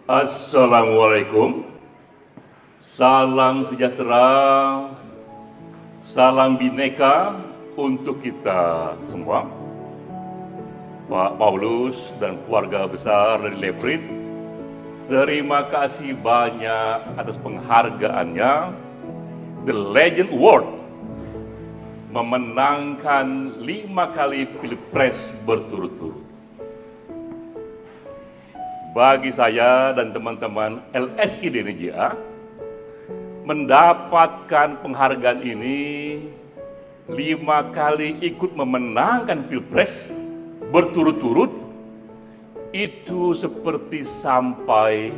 Assalamualaikum, salam sejahtera, salam bineka untuk kita semua. Pak Paulus dan keluarga besar dari Leprit, terima kasih banyak atas penghargaannya. The Legend Award memenangkan 5 kali pilpres berturut-turut. Bagi saya dan teman-teman LSI DNJA, mendapatkan penghargaan ini 5 kali ikut memenangkan pilpres berturut-turut, itu seperti sampai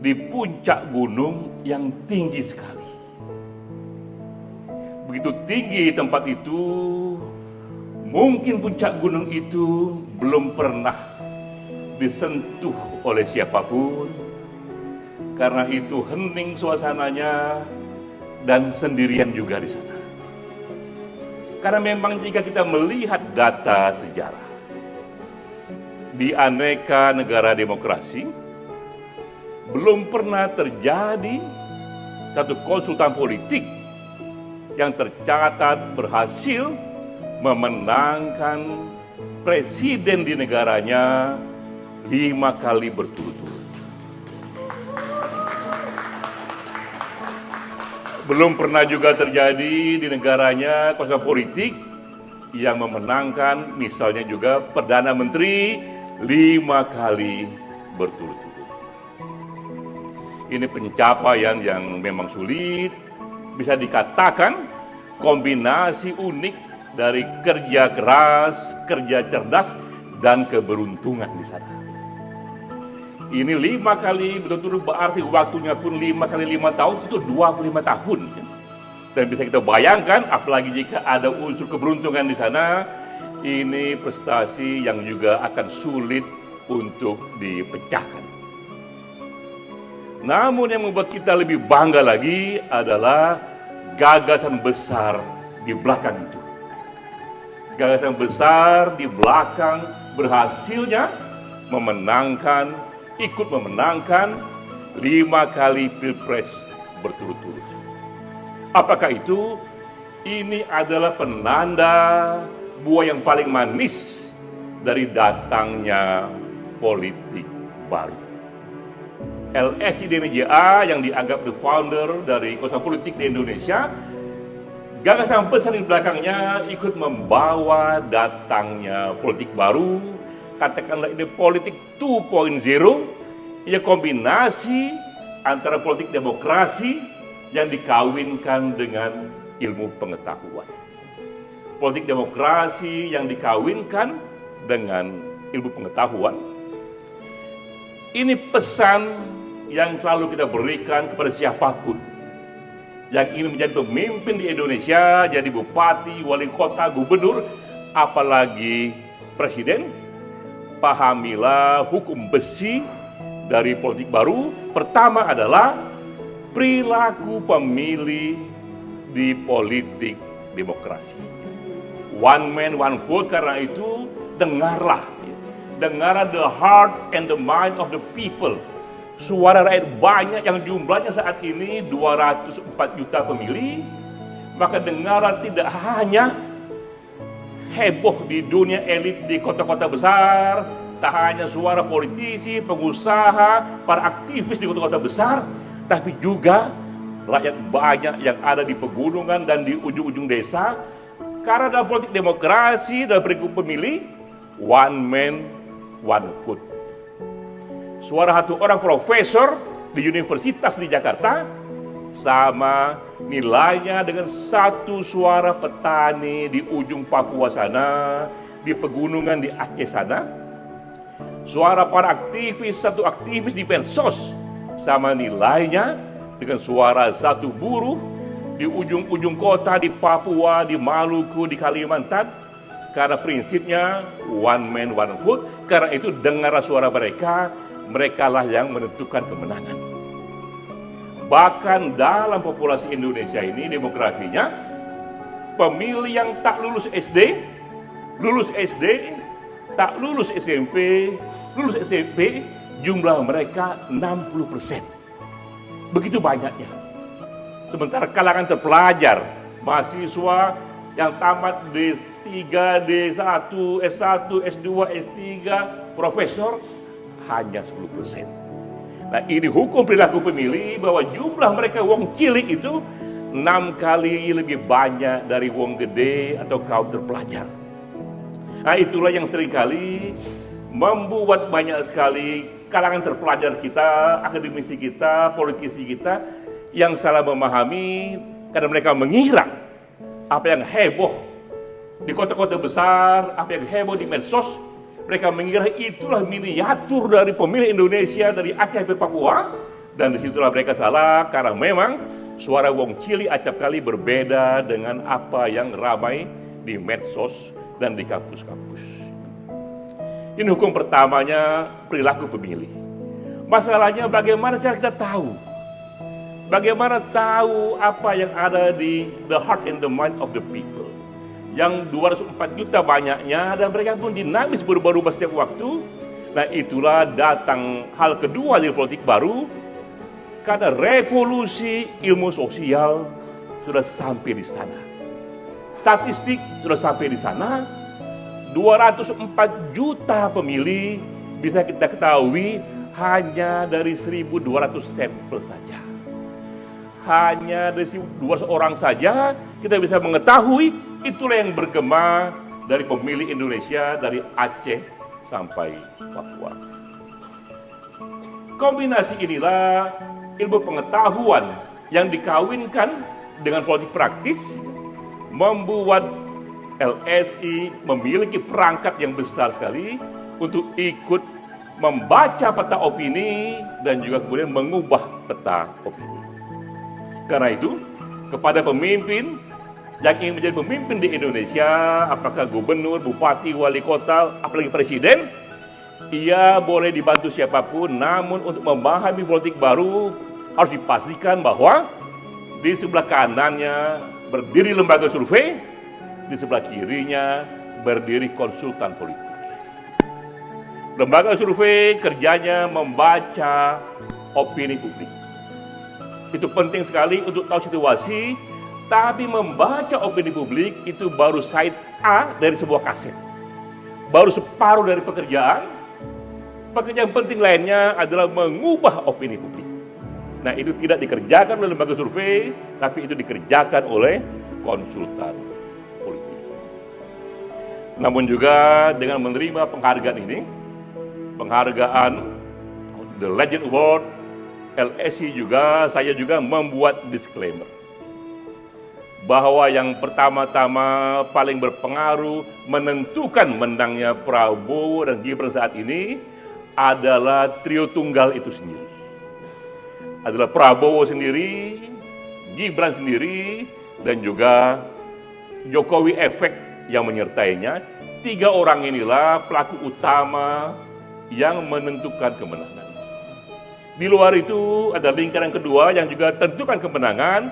di puncak gunung yang tinggi sekali. Begitu tinggi tempat itu, mungkin puncak gunung itu belum pernah disentuh oleh siapapun. Karena itu hening suasananya dan sendirian juga di sana. Karena memang jika kita melihat data sejarah, di aneka negara demokrasi belum pernah terjadi satu konsultan politik yang tercatat berhasil memenangkan presiden di negaranya 5 kali berturut-turut. Belum pernah juga terjadi di negaranya konsultan politik yang memenangkan misalnya juga Perdana Menteri 5 kali berturut-turut. Ini pencapaian yang memang sulit, bisa dikatakan kombinasi unik dari kerja keras, kerja cerdas, dan keberuntungan di sana. Ini 5 kali berturut-turut berarti waktunya pun 5 kali 5 tahun itu 25 tahun. Dan bisa kita bayangkan apalagi jika ada unsur keberuntungan di sana, ini prestasi yang juga akan sulit untuk dipecahkan. Namun yang membuat kita lebih bangga lagi adalah gagasan besar di belakang itu. Gagasan besar di belakang berhasilnya ikut memenangkan 5 kali pilpres berturut-turut. Apakah itu? Ini adalah penanda buah yang paling manis dari datangnya politik baru. LSI DNJA yang dianggap the founder dari konsultan politik di Indonesia, gagasan besar di belakangnya ikut membawa datangnya politik baru, katakanlah ini politik 2.0, ya kombinasi antara politik demokrasi yang dikawinkan dengan ilmu pengetahuan. Politik demokrasi yang dikawinkan dengan ilmu pengetahuan. Ini pesan yang selalu kita berikan kepada siapapun yang ingin menjadi pemimpin di Indonesia, jadi bupati, wali kota, gubernur, apalagi presiden. Pahamilah hukum besi dari politik baru. Pertama adalah perilaku pemilih di politik demokrasi. One man, one vote. Karena itu dengarlah the heart and the mind of the people. Suara rakyat banyak yang jumlahnya saat ini 204 juta pemilih. Maka dengarlah tidak hanya heboh di dunia elit di kota-kota besar, tak hanya suara politisi, pengusaha, para aktivis di kota-kota besar, tapi juga rakyat banyak yang ada di pegunungan dan di ujung-ujung desa. Karena dalam politik demokrasi, dalam perilaku pemilih, one man, one vote. Suara satu orang profesor di universitas di Jakarta sama nilainya dengan satu suara petani di ujung Papua sana, di pegunungan di Aceh sana. Suara para aktivis, satu aktivis di Mensos sama nilainya dengan suara satu buruh di ujung-ujung kota di Papua, di Maluku, di Kalimantan. Karena prinsipnya one man, one vote. Karena itu dengarlah suara mereka, merekalah yang menentukan kemenangan. Bahkan dalam populasi Indonesia ini demografinya, pemilih yang tak lulus SD, tak lulus SMP, jumlah mereka 60%. Begitu banyaknya. Sementara kalangan terpelajar, mahasiswa yang tamat D3, D1, S1, S2, S3, profesor hanya 10%. Nah, ini hukum perilaku pemilih bahwa jumlah mereka wong cilik itu 6 kali lebih banyak dari wong gede atau kaum terpelajar. Nah, itulah yang seringkali membuat banyak sekali kalangan terpelajar kita, akademisi kita, politisi kita yang salah memahami karena mereka mengira apa yang heboh di kota-kota besar, apa yang heboh di medsos, mereka mengira itulah miniatur dari pemilih Indonesia dari Aceh sampai Papua, dan disitulah mereka salah karena memang suara wong cilik acap kali berbeda dengan apa yang ramai di medsos dan di kampus-kampus. Ini hukum pertamanya, perilaku pemilih. Masalahnya bagaimana cara kita tahu? Bagaimana tahu apa yang ada di the heart and the mind of the people? Yang 204 juta banyaknya dan mereka pun dinamis berubah-ubah setiap waktu. Nah, itulah datang hal kedua dari politik baru, karena revolusi ilmu sosial sudah sampai di sana. Statistik sudah sampai di sana. 204 juta pemilih bisa kita ketahui hanya dari 1.200 sampel saja. Hanya dari 1.200 orang saja kita bisa mengetahui itulah yang bergema dari pemilih Indonesia dari Aceh sampai Papua. Kombinasi inilah ilmu pengetahuan yang dikawinkan dengan politik praktis membuat LSI memiliki perangkat yang besar sekali untuk ikut membaca peta opini dan juga kemudian mengubah peta opini. Karena itu, kepada pemimpin yang ingin menjadi pemimpin di Indonesia, apakah gubernur, bupati, wali kota, apalagi presiden, ia boleh dibantu siapapun, namun untuk memahami politik baru harus dipastikan bahwa di sebelah kanannya berdiri lembaga survei, di sebelah kirinya berdiri konsultan politik. Lembaga survei kerjanya membaca opini publik. Itu penting sekali untuk tahu situasi, tapi membaca opini publik itu baru side A dari sebuah kaset. Baru separuh dari pekerjaan. Pekerjaan penting lainnya adalah mengubah opini publik. Nah, itu tidak dikerjakan oleh lembaga survei, tapi itu dikerjakan oleh konsultan politik. Namun juga dengan menerima penghargaan ini, penghargaan The Legend Award, LSI juga, saya juga membuat disclaimer bahwa yang pertama-tama paling berpengaruh menentukan menangnya Prabowo dan Gibran saat ini adalah trio tunggal itu sendiri. Adalah Prabowo sendiri, Gibran sendiri, dan juga Jokowi efek yang menyertainya. 3 orang inilah pelaku utama yang menentukan kemenangan. Di luar itu ada lingkaran kedua yang juga tentukan kemenangan,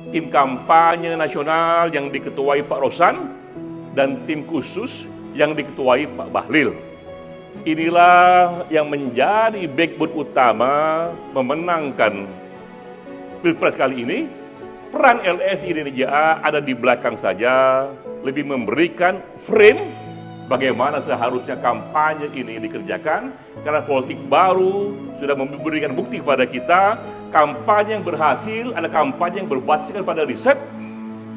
tim kampanye nasional yang diketuai Pak Rosan dan tim khusus yang diketuai Pak Bahlil. Inilah yang menjadi backbone utama memenangkan Pilpres kali ini. Peran LSI Indonesia ada di belakang saja, lebih memberikan frame bagaimana seharusnya kampanye ini dikerjakan, karena politik baru sudah memberikan bukti kepada kita, kampanye yang berhasil adalah kampanye yang berbasiskan pada riset,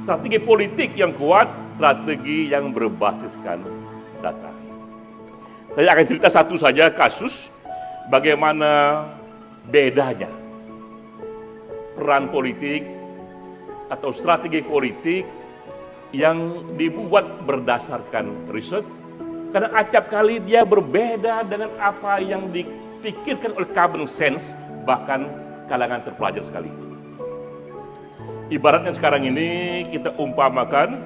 strategi politik yang kuat, strategi yang berbasiskan data. Saya akan cerita satu saja kasus bagaimana bedanya peran politik atau strategi politik yang dibuat berdasarkan riset, karena acap kali dia berbeda dengan apa yang dipikirkan oleh common sense, bahkan kalangan terpelajar sekali. Ibaratnya sekarang ini kita umpamakan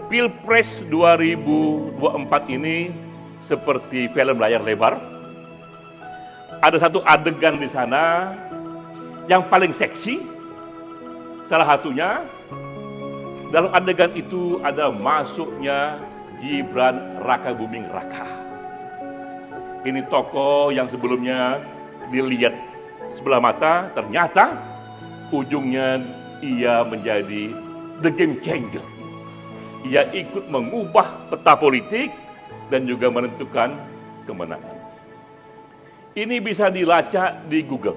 Pilpres 2024 ini seperti film layar lebar. Ada satu adegan di sana yang paling seksi. Salah satunya, dalam adegan itu ada masuknya Gibran Raka Buming Raka. Ini tokoh yang sebelumnya dilihat sebelah mata, ternyata ujungnya ia menjadi the game changer. Ia ikut mengubah peta politik dan juga menentukan kemenangan. Ini bisa dilacak di Google.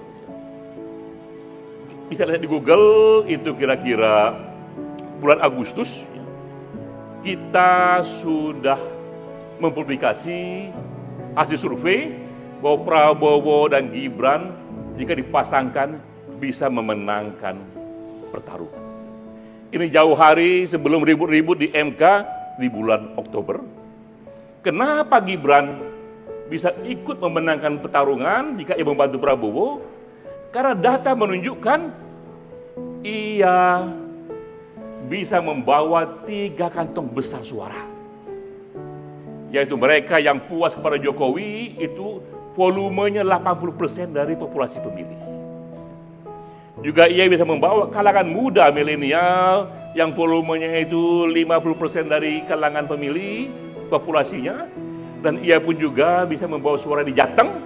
Bisa lihat di Google, itu kira-kira bulan Agustus kita sudah mempublikasi hasil survei bahwa Prabowo dan Gibran jika dipasangkan bisa memenangkan pertarungan. Ini jauh hari sebelum ribut-ribut di MK di bulan Oktober. Kenapa Gibran bisa ikut memenangkan pertarungan jika ia membantu Prabowo? Karena data menunjukkan ia bisa membawa 3 kantong besar suara. Yaitu mereka yang puas kepada Jokowi itu volumenya 80% dari populasi pemilih. Juga ia bisa membawa kalangan muda milenial yang volumenya itu 50% dari kalangan pemilih populasinya. Dan ia pun juga bisa membawa suara di Jateng,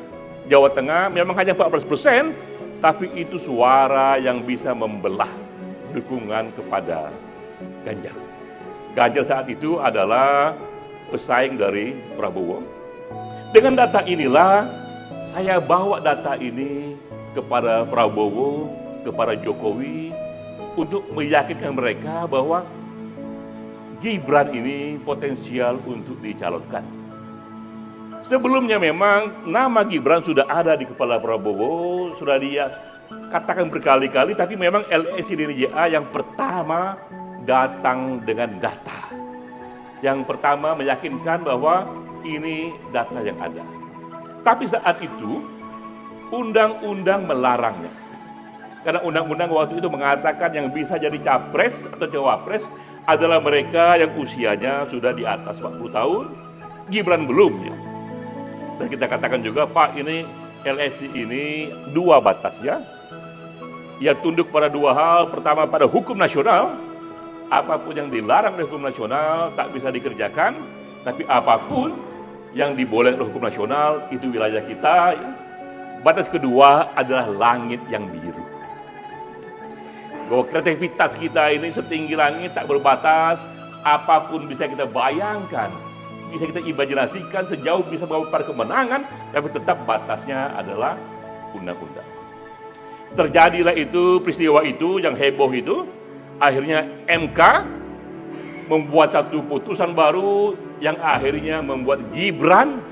Jawa Tengah, memang hanya 14%, tapi itu suara yang bisa membelah dukungan kepada Ganjar. Ganjar saat itu adalah pesaing dari Prabowo. Dengan data inilah saya bawa data ini kepada Prabowo, kepada Jokowi untuk meyakinkan mereka bahwa Gibran ini potensial untuk dicalonkan. Sebelumnya memang nama Gibran sudah ada di kepala Prabowo, sudah dia katakan berkali-kali, tapi memang LSI yang pertama datang dengan data. Yang pertama meyakinkan bahwa ini data yang ada. Tapi saat itu undang-undang melarangnya. Karena undang-undang waktu itu mengatakan yang bisa jadi capres atau cawapres adalah mereka yang usianya sudah di atas 40 tahun, Gibran belum ya. Dan kita katakan juga, Pak, ini LSI ini 2 batasnya. Ia tunduk pada 2 hal. Pertama pada hukum nasional. Apapun yang dilarang oleh hukum nasional tak bisa dikerjakan. Tapi apapun yang dibolehkan oleh hukum nasional itu wilayah kita. Batas kedua adalah langit yang biru. Bahwa kreativitas kita ini setinggi langit tak berbatas. Apapun bisa kita bayangkan, bisa kita imajinasikan, sejauh bisa membawa pada kemenangan, tapi tetap batasnya adalah undang-undang. Terjadilah itu, peristiwa itu yang heboh itu. Akhirnya MK membuat satu putusan baru yang akhirnya membuat Gibran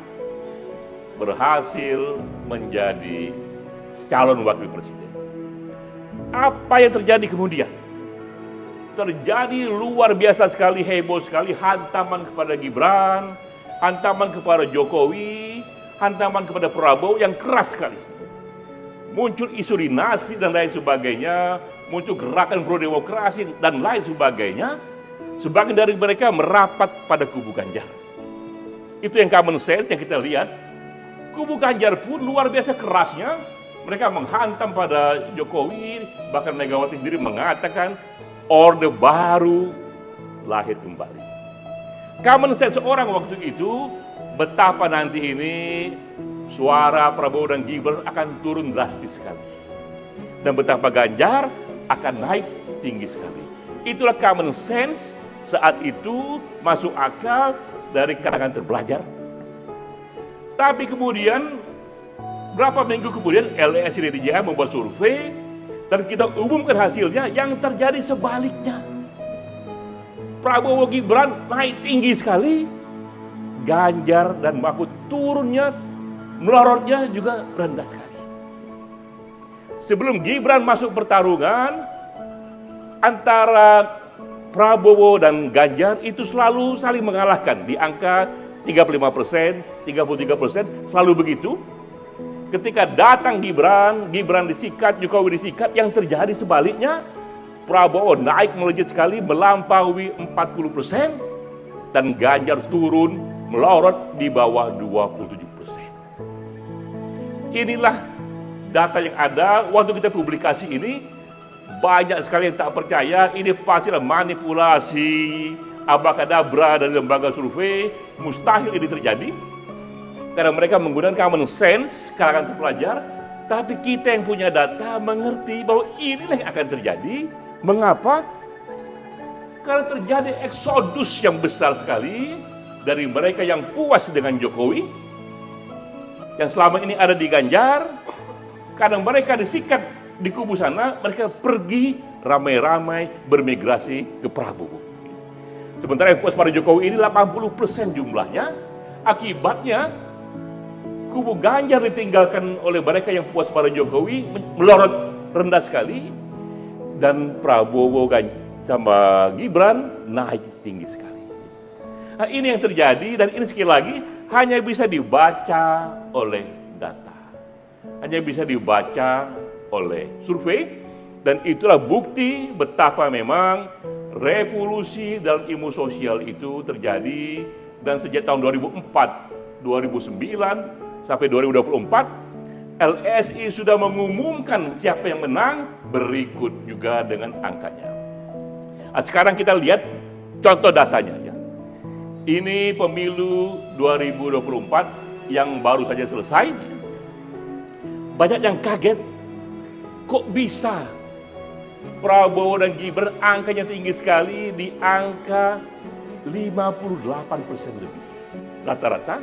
berhasil menjadi calon wakil presiden. Apa yang terjadi kemudian? Terjadi luar biasa sekali, heboh sekali, hantaman kepada Gibran, hantaman kepada Jokowi, hantaman kepada Prabowo yang keras sekali. Muncul isu dinasti dan lain sebagainya, muncul gerakan pro demokrasi dan lain sebagainya. Sebagian dari mereka merapat pada kubu Ganjar. Itu yang common sense yang kita lihat. Kubu Ganjar pun luar biasa kerasnya. Mereka menghantam pada Jokowi, bahkan Megawati sendiri mengatakan Orde Baru lahir kembali. Common sense orang waktu itu, betapa nanti ini suara Prabowo dan Gibran akan turun drastis sekali. Dan betapa Ganjar akan naik tinggi sekali. Itulah common sense saat itu, masuk akal dari kalangan terpelajar. Tapi kemudian, berapa minggu kemudian LSI membuat survei dan kita umumkan hasilnya, yang terjadi sebaliknya. Prabowo Gibran naik tinggi sekali, Ganjar dan Mahfud turunnya, melorotnya juga rendah sekali. Sebelum Gibran masuk pertarungan, antara Prabowo dan Ganjar itu selalu saling mengalahkan di angka 35%, 33%, selalu begitu. Ketika datang Gibran disikat, Jokowi disikat, yang terjadi sebaliknya, Prabowo naik melejit sekali, melampaui 40%, dan Ganjar turun, melorot di bawah 27%. Inilah data yang ada. Waktu kita publikasi ini, banyak sekali yang tak percaya, ini pastilah manipulasi, abrakadabra dari lembaga survei, mustahil ini terjadi. karena mereka menggunakan common sense kalangan terpelajar, tapi kita yang punya data mengerti bahwa inilah yang akan terjadi. Mengapa? Karena terjadi eksodus yang besar sekali dari mereka yang puas dengan Jokowi, yang selama ini ada di Ganjar, karena mereka disikat di kubu sana, mereka pergi ramai-ramai bermigrasi ke Prabowo. Sementara yang puas pada Jokowi ini 80% jumlahnya, akibatnya kubu Ganjar ditinggalkan oleh mereka yang puas pada Jokowi melorot rendah sekali, dan Prabowo sama Gibran naik tinggi sekali. Nah, ini yang terjadi, dan ini sekali lagi hanya bisa dibaca oleh data, hanya bisa dibaca oleh survei, dan itulah bukti betapa memang revolusi dalam ilmu sosial itu terjadi. Dan sejak tahun 2004, 2009 sampai 2024, LSI sudah mengumumkan siapa yang menang, berikut juga dengan angkanya. Nah, sekarang kita lihat contoh datanya ya. Ini pemilu 2024 yang baru saja selesai. Banyak yang kaget, kok bisa Prabowo dan Gibran angkanya tinggi sekali, di angka 58% lebih rata-rata.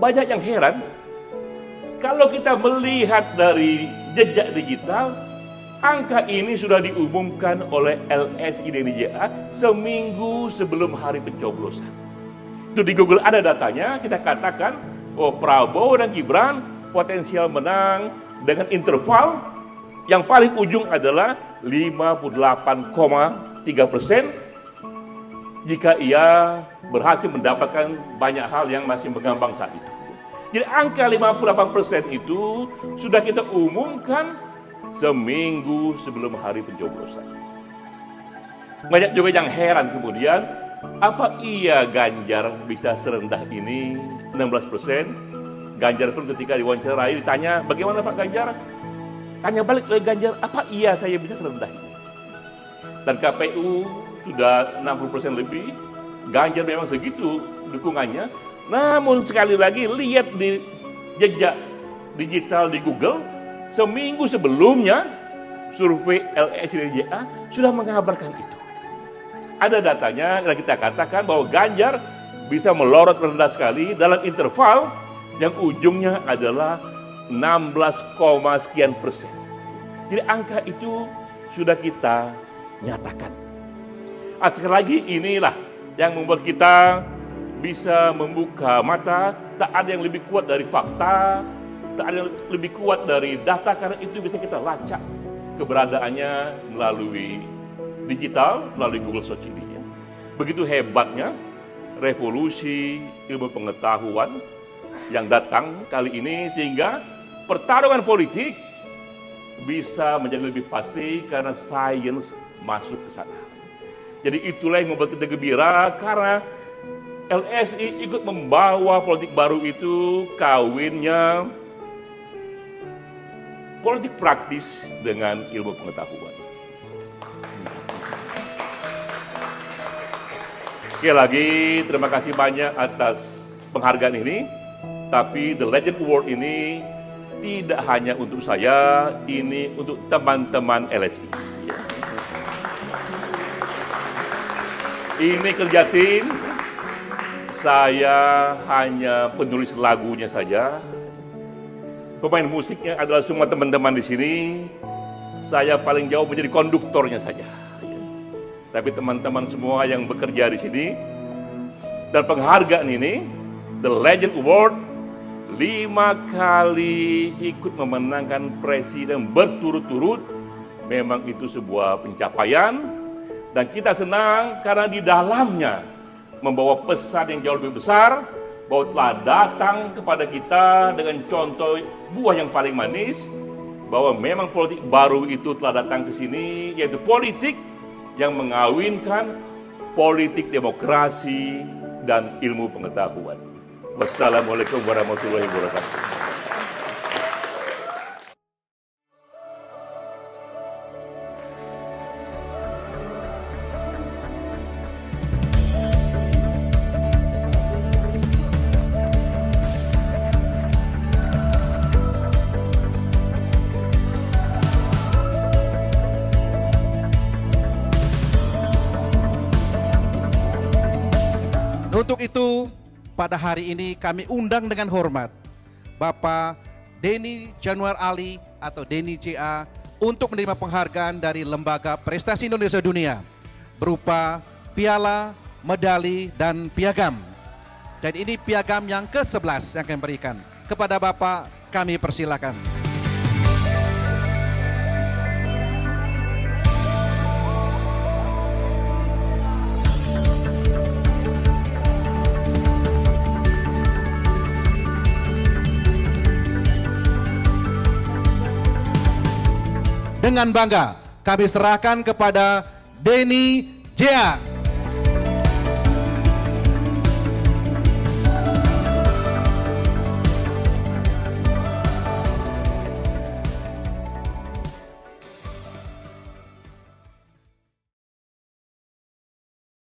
Banyak yang heran, kalau kita melihat dari jejak digital, angka ini sudah diumumkan oleh LSI dan IJA seminggu sebelum hari pencoblosan. Itu di Google ada datanya, kita katakan, oh Prabowo dan Gibran potensial menang dengan interval yang paling ujung adalah 58,3% jika ia berhasil mendapatkan banyak hal yang masih mengambang saat itu. Jadi angka 58% itu sudah kita umumkan seminggu sebelum hari pencoblosan. Banyak juga yang heran kemudian, apa iya Ganjar bisa serendah ini 16%? Ganjar pun ketika diwawancarai ditanya, bagaimana Pak Ganjar? Tanya balik oleh Ganjar, apa iya saya bisa serendah ini? Dan KPU sudah 60% lebih, Ganjar memang segitu dukungannya. Namun sekali lagi lihat di jejak digital di Google, seminggu sebelumnya survei LSI dan JA sudah mengabarkan itu. Ada datanya dan kita katakan bahwa Ganjar bisa melorot rendah sekali dalam interval yang ujungnya adalah 16, sekian persen. Jadi angka itu sudah kita nyatakan. Sekali lagi inilah yang membuat kita bisa membuka mata. Tak ada yang lebih kuat dari fakta, tak ada yang lebih kuat dari data, karena itu bisa kita lacak keberadaannya melalui digital, melalui Google Search ini. Begitu hebatnya revolusi ilmu pengetahuan yang datang kali ini, sehingga pertarungan politik bisa menjadi lebih pasti karena sains masuk ke sana. Jadi itulah yang membuat kita gembira, karena LSI ikut membawa politik baru itu, kawinnya politik praktis dengan ilmu pengetahuan. Sekali lagi terima kasih banyak atas penghargaan ini. Tapi The Legend Award ini tidak hanya untuk saya, ini untuk teman-teman LSI. Ini kerja tim. Saya hanya penulis lagunya saja. Pemain musiknya adalah semua teman-teman di sini. Saya paling jauh menjadi konduktornya saja. Tapi teman-teman semua yang bekerja di sini, dan penghargaan ini, The Legend Award, 5 kali ikut memenangkan presiden berturut-turut, memang itu sebuah pencapaian. Dan kita senang karena di dalamnya membawa pesan yang jauh lebih besar, bahwa telah datang kepada kita dengan contoh buah yang paling manis, bahwa memang politik baru itu telah datang ke sini, yaitu politik yang mengawinkan politik demokrasi dan ilmu pengetahuan. Wassalamualaikum warahmatullahi wabarakatuh. itu, pada hari ini kami undang dengan hormat Bapak Denny Januar Ali atau Denny JA untuk menerima penghargaan dari Lembaga Prestasi Indonesia Dunia berupa piala, medali, dan piagam. Dan ini piagam yang ke-11 yang kami berikan. Kepada Bapak kami persilakan. Dengan bangga kami serahkan kepada Denny JA.